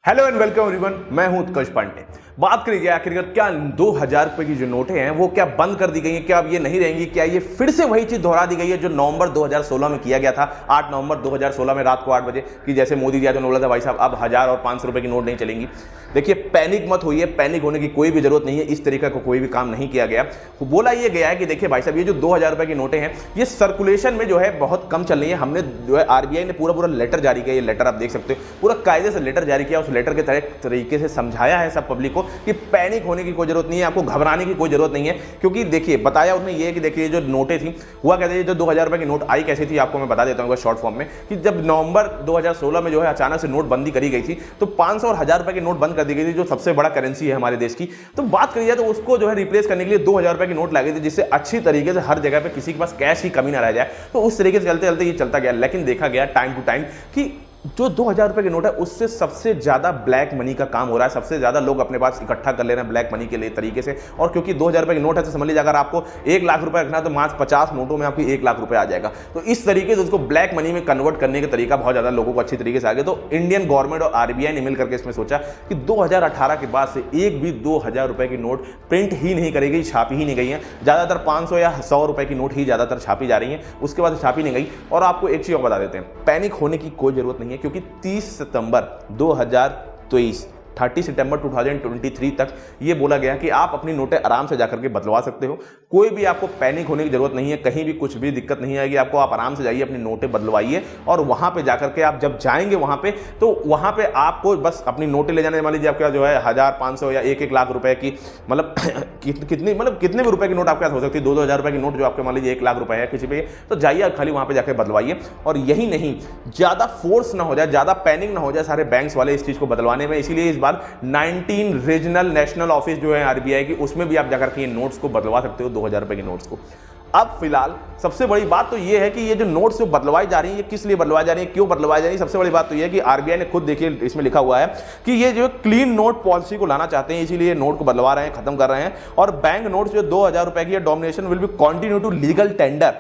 Hello and welcome everyone, मैं हूं उत्कर्ष पांडे। बात करेंगे आखिरकार क्या 2000 रुपए की जो नोटें हैं वो क्या बंद कर दी गई हैं, क्या अब ये नहीं रहेंगी, क्या ये फिर से वही चीज दोहरा दी गई है जो नवंबर 2016 में किया गया था। 8 नवंबर 2016 में रात को 8 बजे कि जैसे मोदी जी ने बोला था भाई साहब अब 1000 और 500 रुपए की नोट नहीं चलेंगी। देखिए, पैनिक मत होइए, पैनिक होने की कोई भी जरूरत नहीं है। इस तरीके का कोई भी काम नहीं किया गया। बोला ये गया है कि देखिए भाई साहब ये जो 2000 रुपए की नोटें हैं ये सर्कुलेशन में जो है बहुत कम चल रही है। हमने जो है आरबीआई ने पूरा लेटर जारी किया, ये लेटर आप देख सकते हो, पूरा कायदे से लेटर जारी किया। उस लेटर के तरीके से समझाया है सब पब्लिक को कि पैनिक होने की कोई जरूरत नहीं है, आपको घबराने की कोई जरूरत नहीं है। क्योंकि देखिए बताया उन्होंने ये कि देखिए जो नोटें थी हुआ कहते हैं, जो 2000 रुपए की नोट आई कैसी थी आपको मैं बता देता हूँ शॉर्ट फॉर्म में, कि जब नवंबर 2016 में जो है अचानक से नोटबंदी करी गई थी तो 500 और 1000 रुपए की नोट बंद कर दी गई थी, जो सबसे बड़ा करेंसी है हमारे देश की। तो बात करी जाए तो उसको जो है रिप्लेस करने के लिए 2000 रुपए की नोट लाई गई थी, जिससे अच्छी तरीके से हर जगह पे किसी के पास कैश की कमी ना रह जाए। तो उस तरीके से चलते चलते ये चलता गया, लेकिन देखा गया टाइम टू टाइम कि जो 2000 रुपए की नोट है उससे सबसे ज्यादा ब्लैक मनी का काम हो रहा है। सबसे ज्यादा लोग अपने पास इकट्ठा कर ले रहे हैं ब्लैक मनी के लिए तरीके से। और क्योंकि 2000 रुपए की नोट है तो समझ लीजिए अगर आपको 1 लाख रुपए रखना है तो मात्र 50 नोटों में आपकी 1 लाख रुपए आ जाएगा। तो इस तरीके से उसको ब्लैक मनी में कन्वर्ट करने का तरीका बहुत ज्यादा लोगों को अच्छी तरीके से आ गया। तो इंडियन गवर्नमेंट और आरबीआई ने मिलकर के इसमें सोचा कि 2018 के बाद से एक भी 2000 रुपए की नोट प्रिंट ही नहीं करेगी, छापी ही नहीं गई है। ज्यादातर 500 या 100 रुपए की नोट ही ज्यादातर छापी जा रही है, उसके बाद छापी नहीं गई। और आपको एक चीज और बता देते हैं, पैनिक होने की कोई जरूरत नहीं है, क्योंकि 30 सितंबर 2023 30 सितंबर 2023 तक ये बोला गया कि आप अपनी नोटें आराम से जाकर के बदलवा सकते हो। कोई भी आपको पैनिक होने की जरूरत नहीं है, कहीं भी कुछ भी दिक्कत नहीं आएगी आपको। आप आराम से जाइए, अपनी नोटें बदलवाइए और वहां पे जाकर के आप जब जाएंगे वहां पे तो वहां पे आपको बस अपनी नोटें ले जाने, मान लीजिए आपके जो है 1000, 500 या 1-1 लाख रुपए की, मतलब कितने भी रुपए की नोट आपके पास हो सकती है। 2-2000 रुपए की नोट जो आपके मान लीजिए 1 लाख रुपए है किसी पे, तो जाइए खाली वहां पे जाकर बदलवाइए। और यही नहीं, ज्यादा फोर्स ना हो जाए, ज्यादा पैनिक ना हो जाए सारे बैंक्स वाले इस चीज को बदलवाने में। इसीलिए इस बार 19 रीजनल नेशनल ऑफिस जो है आरबीआई की, उसमें भी आप जाकर के नोट्स को बदलवा सकते हो 2000 रुपए के नोट्स को। अब फिलहाल सबसे बड़ी बात तो ये है कि ये जो नोट्स जो बदलवाई जा रही है, ये किस लिए बदलवाई जा रही है, क्यों बदलवाई जा रही है। सबसे बड़ी बात तो ये है कि आरबीआई ने खुद, देखिए इसमें लिखा हुआ है कि ये जो क्लीन नोट पॉलिसी को लाना चाहते हैं, इसीलिए नोट को बदलवा रहे हैं, खत्म कर रहे हैं। और बैंक नोट्स जो 2000 रुपए की denomination will be continue to legal tender.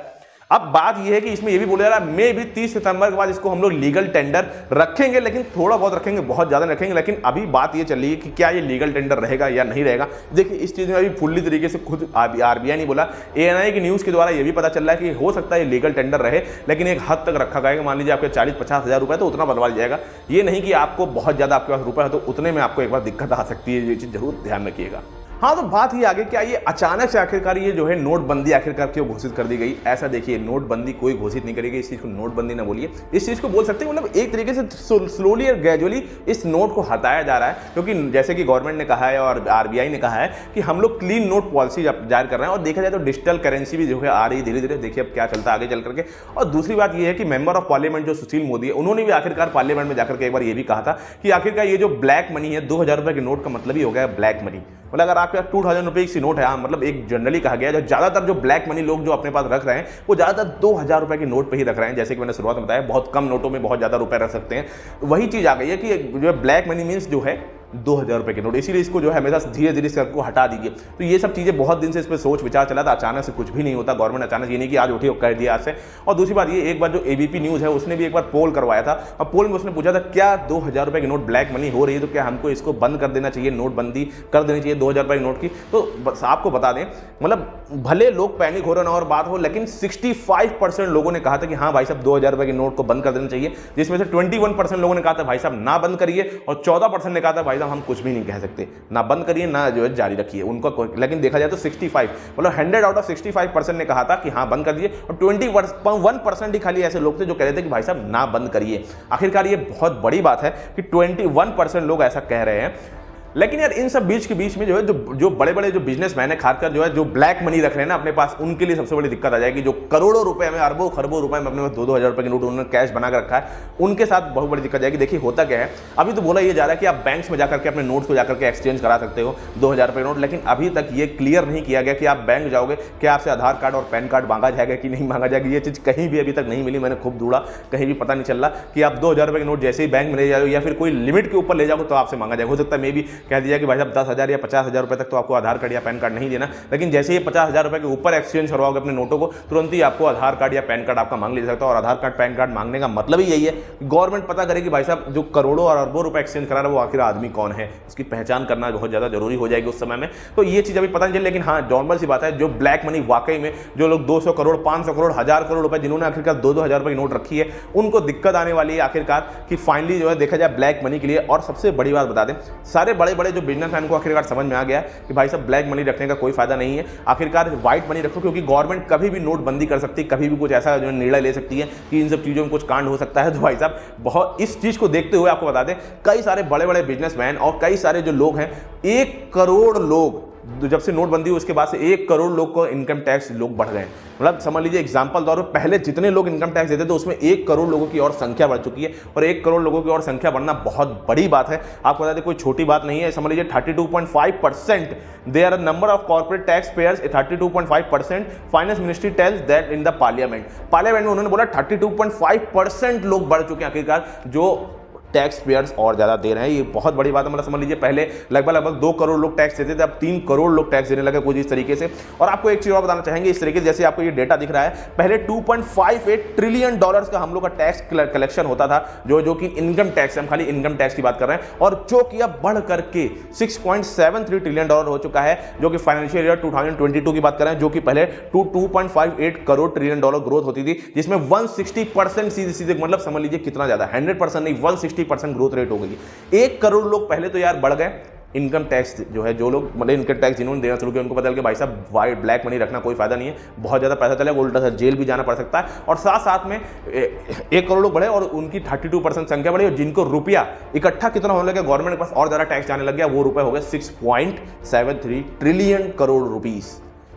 अब बात यह है कि इसमें यह भी बोला जा रहा है मे भी 30 सितंबर के बाद इसको हम लोग लीगल टेंडर रखेंगे, लेकिन थोड़ा बहुत रखेंगे, बहुत ज्यादा रखेंगे। लेकिन अभी बात ये चल रही है कि क्या ये लीगल टेंडर रहेगा या नहीं रहेगा। देखिए इस चीज में अभी फुल्ली तरीके से खुद आरबीआई ने बोला, एएनआई की न्यूज के द्वारा ये भी पता चल रहा है कि हो सकता है ये लीगल टेंडर रहे, लेकिन एक हद तक रखा गया। मान लीजिए आपके 40-50 हजार रुपए तो उतना बदलवा जाएगा। ये नहीं कि आपको बहुत ज्यादा आपके पास रुपए है तो उतने में आपको एक बार दिक्कत आ सकती है। ये चीज जरूर ध्यान रखिएगा। हाँ, तो बात ही आगे, क्या ये अचानक से आखिरकार ये जो है नोटबंदी आखिरकार क्यों घोषित कर दी गई। ऐसा देखिए, नोटबंदी कोई घोषित नहीं करेगी, इस चीज को नोटबंदी ना बोलिए, इस चीज को बोल सकते हैं मतलब एक तरीके से स्लोली और ग्रेजुअली इस नोट को हटाया जा रहा है। क्योंकि जैसे कि गवर्नमेंट ने कहा है और आरबीआई ने कहा है कि हम लोग क्लीन नोट पॉलिसी जारी कर रहे हैं। और देखा जाए तो डिजिटल करेंसी भी जो है आ रही धीरे धीरे, देखिए अब क्या चलता है आगे चल करके। और दूसरी बात यह है कि मेंबर ऑफ पार्लियामेंट जो सुशील मोदी है, उन्होंने भी आखिरकार पार्लियामेंट में जाकर के एक बार ये भी कहा था कि आखिरकार ये जो ब्लैक मनी है, 2000 रुपए के नोट का मतलब ही हो गया ब्लैक मनी। मतलब अगर आपके पास 2000 रुपए की नोट है, मतलब एक जनरली कहा गया है ज्यादातर जो ब्लैक मनी लोग जो अपने पास रख रहे हैं वो ज्यादातर 2000 रुपए की नोट पे ही रख रहे हैं। जैसे कि मैंने शुरुआत में बताया, बहुत कम नोटों में बहुत ज्यादा रुपए रख सकते हैं। वही चीज आ गई है कि जो ब्लैक मनी मीन्स जो है 2000 रुपए के नोट, इसीलिए इसको जो है हमेशा धीरे धीरे इसको हटा दीजिए। तो ये सब चीजें बहुत दिन से इस पर सोच विचार चला था, अचानक से कुछ भी नहीं होता। गवर्नमेंट अचानक ये नहीं कि आज उठी और कह दिया आज से। और दूसरी बात ये, एक बार जो एबीपी न्यूज है उसने भी एक बार पोल करवाया था, और पोल में उसने पूछा था क्या 2000 रुपए की नोट ब्लैक मनी हो रही है तो क्या हमको इसको बंद कर देना चाहिए, नोटबंदी कर देनी चाहिए 2000 रुपए की नोट की। तो बस आपको बता दें, मतलब भले लोग पैनिक हो रहे ना और बात हो, लेकिन 65% लोगों ने कहा था कि हाँ भाई साहब 2000 रुपए की नोट को बंद कर देना चाहिए, जिसमें से 21% लोगों ने कहा था भाई साहब ना बंद करिए, और 14% ने कहा था भाई साहब हम कुछ भी नहीं कह सकते, ना बंद करिए ना जो है जारी रखिए उनको। लेकिन देखा जाए तो 65 मतलब 100 आउट ऑफ 65% ने कहा था कि हाँ बंद कर दिए, और 21% ही खाली ऐसे लोग थे जो कह रहे थे कि भाई साहब ना बंद करिए। आखिरकार ये बहुत बड़ी बात है कि 21% लोग ऐसा कह रहे हैं। लेकिन यार इन सब बीच के बीच में जो है जो बड़े बड़े जो बिजनेसमैन है, खासकर जो है जो ब्लैक मनी रख रहे हैं ना अपने पास, उनके लिए सबसे बड़ी दिक्कत आ जाएगी। जो करोड़ों रुपए में, अरबों खरबों रुपए में अपने पास 2-2 हजार रुपए के नोट उन्होंने कैश बना कर रखा है, उनके साथ बहुत बड़ी दिक्कत जाएगी। देखिए होता क्या है, अभी तो बोला ये जा रहा है कि आप बैंक्स में जाकर के अपने नोट को जाकर के एक्सचेंज करा सकते हो 2000 रुपए नोट, लेकिन अभी तक ये क्लियर नहीं किया गया कि आप बैंक जाओगे क्या आपसे आधार कार्ड और पैन कार्ड मांगा जाएगा कि नहीं मांगा जाएगा। ये चीज कहीं भी अभी तक नहीं मिली, मैंने खूब ढूंढा, कहीं भी पता नहीं चल रहा कि आप 2000 रुपए के नोट जैसे ही बैंक में ले जाओ या फिर कोई लिमिट के ऊपर ले जाओ तो आपसे मांगा जाएगा। हो सकता है मे भी कह दिया कि भाई साहब 10,000 या 50,000 रुपये तक तो आपको आधार कार्ड या पैन कार्ड नहीं देना, लेकिन जैसे ही 50,000 रुपये के ऊपर एक्सचेंज करवाओगे अपने नोटों को, तुरंत ही आपको आधार कार्ड या पैन कार्ड आपका मांग ले सकता है। और आधार कार्ड पैन कार्ड मांगने का मतलब ही यही है, गवर्नमेंट पता करे कि भाई साहब जो करोड़ों और अरबों रुपए एक्सचेंज करा रहा है वो आखिर आदमी कौन है, उसकी पहचान करना बहुत ज़्यादा जरूरी हो जाएगी उस समय में। तो ये चीज़ अभी पता नहीं चली, लेकिन हाँ नॉर्मल सी बात है, जो ब्लैक मनी वाकई में जो लोग 200 करोड़ 500 करोड़ 1000 करोड़ रुपए जिन्होंने आखिरकार 2-2 हज़ार रुपए की नोट रखी है, उनको दिक्कत आने वाली है आखिरकार कि फाइनली जो है देखा जाए ब्लैक मनी के लिए। और सबसे बड़ी बात बता दें, सारे बड़े बड़े जो बिजनेसमैन को आखिरकार समझ में आ गया कि भाई साहब ब्लैक मनी रखने का कोई फायदा नहीं है, आखिरकार व्हाइट मनी रखो, क्योंकि गवर्नमेंट कभी भी नोटबंदी कर सकती है, कभी भी कुछ ऐसा जो निर्णय ले सकती है कि इन सब चीज़ों में कुछ कांड हो सकता है। तो भाई साहब बहुत इस चीज़ को देखते हुए आपको बता दें, कई सारे बड़े बड़े बिजनेसमैन और कई सारे जो लोग हैं, 1 करोड़ लोग जब से नोटबंदी हुई उसके बाद से 1 करोड़ लोग को इनकम टैक्स लोग बढ़ गए। मतलब समझ लीजिए एग्जांपल तौर पर पहले जितने लोग इनकम टैक्स देते थे उसमें 1 करोड़ लोगों की और संख्या बढ़ चुकी है, और 1 करोड़ लोगों की और संख्या बढ़ना बहुत बड़ी बात है। आपको बता दें कोई छोटी बात नहीं है। समझ लीजिए 32.5% they are number of corporate tax payers, 32.5% finance ministry tells that in the parliament में उन्होंने बोला 32.5% लोग बढ़ चुके हैं आखिरकार जो टैक्स पेयर्स और ज़्यादा दे रहे हैं। ये बहुत बड़ी बात है। मतलब समझ लीजिए पहले लगभग 2 करोड़ लोग टैक्स देते थे, अब 3 करोड़ लोग टैक्स देने लगे कुछ इस तरीके से। और आपको एक चीज़ और बताना चाहेंगे, इस तरीके से जैसे आपको ये डेटा दिख रहा है, पहले $2.58 ट्रिलियन का हम लोग का टैक्स कलेक्शन होता था, जो कि इनकम टैक्स, हम खाली इनकम टैक्स की बात कर रहे हैं, और जो कि अब बढ़ करके $6.73 ट्रिलियन हो चुका है, जो कि फाइनेंशियल ईयर 2022 की बात कर रहे हैं, जो कि पहले 2.58 करोड़ ट्रिलियन डॉलर ग्रोथ होती थी, जिसमें 160% सीधे मतलब समझ लीजिए कितना ज्यादा, 100% नहीं 160% ग्रोथ रेट हो गई। 1 करोड़ लोग पहले तो यार बढ़ गए। इनकम टैक्स जो है, जो लोग मतलब इनकम टैक्स जिन्होंने देना शुरू किया उनको पता चल कि भाई साहब वाइट ब्लैक मनी रखना कोई फायदा नहीं है, बहुत ज़्यादा पैसा चलेगा, उल्टा सा जेल भी जाना पड़ सकता है। और साथ में 1 करोड़ लोग बढ़े और उनकी 32% संख्या बढ़ी, और जिनको रुपया इकट्ठा कितना होने लगा गवर्नमेंट के पास और ज़्यादा टैक्स जाने लग गया, वो रुपये हो गए 6.73 trillion crore rupees.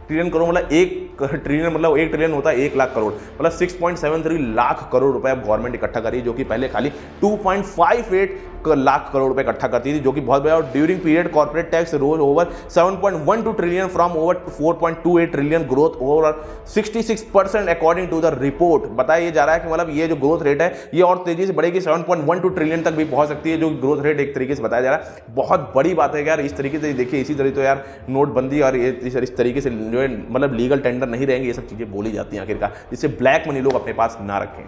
Trillion crore मतलब 1 ट्रिलियन मतलब 1 ट्रिलियन होता है 1 लाख करोड़, मतलब 6.73 लाख करोड़ रुपए अब गवर्नमेंट इकट्ठा करी, जो कि पहले खाली 2.58 लाख करोड़ रुपए इकट्ठा करती थी, जो कि बहुत बड़ा। और during period corporate tax rose over 7.12 trillion from over 4.28 trillion, growth over 66% according to the report. बताया जा रहा है कि मतलब ये जो ग्रोथ रेट है ये और तेजी से बढ़ेगी, 7.12 ट्रिलियन तक भी पहुंच सकती है, जो ग्रोथ रेट एक तरीके से बताया जा रहा है। बहुत बड़ी बात है यार। इस तरीके से देखिए, इसी तरह तो यार नोटबंदी और इस तरीके से जो है मतलब लीगल टेंडर नहीं रहेंगे, ये सब चीजें बोली जाती हैं आखिरकार, जिससे ब्लैक मनी लोग अपने पास ना रखें।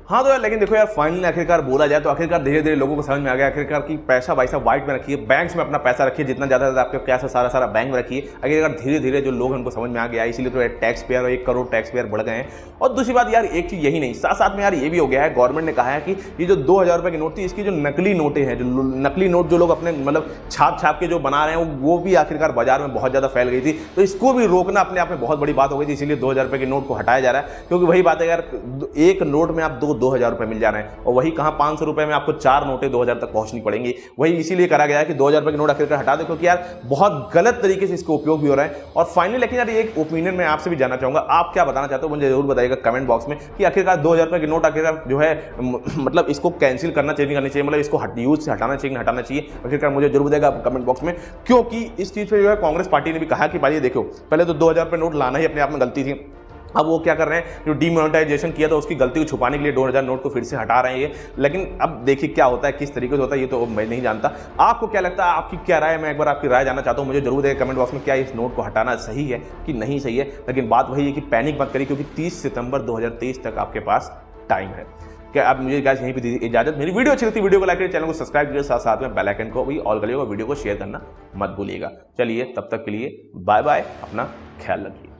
हाँ तो यार, लेकिन देखो यार फाइनली आखिरकार बोला जाए तो आखिरकार धीरे धीरे लोगों को समझ में आ गया आखिरकार कि पैसा भाई साहब व्हाइट में रखिए, बैंक्स में अपना पैसा रखिए, जितना ज़्यादा आपके क्या सारा बैंक में रखिए। आखिरकार धीरे धीरे जो लोग उनको समझ में आ गया, इसीलिए तो टैक्स पेयर और 1 करोड़ टैक्स पेयर बढ़ गए हैं। और दूसरी बात यार, एक चीज़ यही नहीं, साथ में यार ये भी हो गया है, गवर्नमेंट ने कहा है कि ये जो 2000 रुपये की नोट थी, इसकी जो नकली नोटें हैं, जो नकली नोट जो लोग अपने मतलब छाप के जो बना रहे हैं, वो भी आखिरकार बाजार में बहुत ज़्यादा फैल गई थी। तो इसको भी रोकना अपने आप में बहुत बड़ी बात हो गई थी, इसीलिए 2000 रुपये की नोट को हटाया जा रहा है। क्योंकि वही बात है यार, एक नोट में आप 2000 रुपये मिल जा रहे हैं, और वही कहां 500 रुपए में आपको 4 नोटें 2000 तक पहुंचनी पड़ेंगी। वही इसीलिए करा गया है कि 2000 रुपए की नोट आखिरकार हटा दो, क्योंकि यार बहुत गलत तरीके से इसका उपयोग भी हो रहा है। और फाइनली लेकिन यार एक ओपिनियन मैं आपसे भी जानना चाहूंगा, आप क्या बताना चाहते हो मुझे जरूर बताइएगा कमेंट बॉक्स में, कि आखिरकार 2000 रुपए की नोट आखिरकार जो है मतलब इसको कैंसिल करना चाहिए, नहीं करना चाहिए, मतलब इसको यूज से हटाना चाहिए, हटाना चाहिए, आखिरकार मुझे जरूर बताइएगा कमेंट बॉक्स में। क्योंकि इस चीज पे जो है कांग्रेस पार्टी ने भी कहा कि भाई देखो, पहले तो 2000 रुपए नोट लाना ही अपने आप में गलती थी, अब वो क्या कर रहे हैं, जो डीमोनेटाइजेशन किया था उसकी गलती को छुपाने के लिए 2000 नोट को फिर से हटा रहे हैं ये। लेकिन अब देखिए क्या होता है, किस तरीके से होता है, ये तो मैं नहीं जानता। आपको क्या लगता है, आपकी क्या राय है, मैं एक बार आपकी राय जानना चाहता हूँ, मुझे जरूर देगा कमेंट बॉक्स में, क्या इस नोट को हटाना सही है कि नहीं सही है। लेकिन बात वही है कि पैनिक मत करिए, क्योंकि 30 सितंबर 2023 तक आपके पास टाइम है। क्या आप मुझे गाइस यहीं पे दीजिए इजाजत। मेरी वीडियो अच्छी लगती है, वीडियो को लाइक करिए, चैनल को सब्सक्राइब करिए, साथ में बेल आइकन को भी ऑल करिएगा, वीडियो को शेयर करना मत भूलिएगा। चलिए तब तक के लिए बाय बाय, अपना ख्याल रखिए।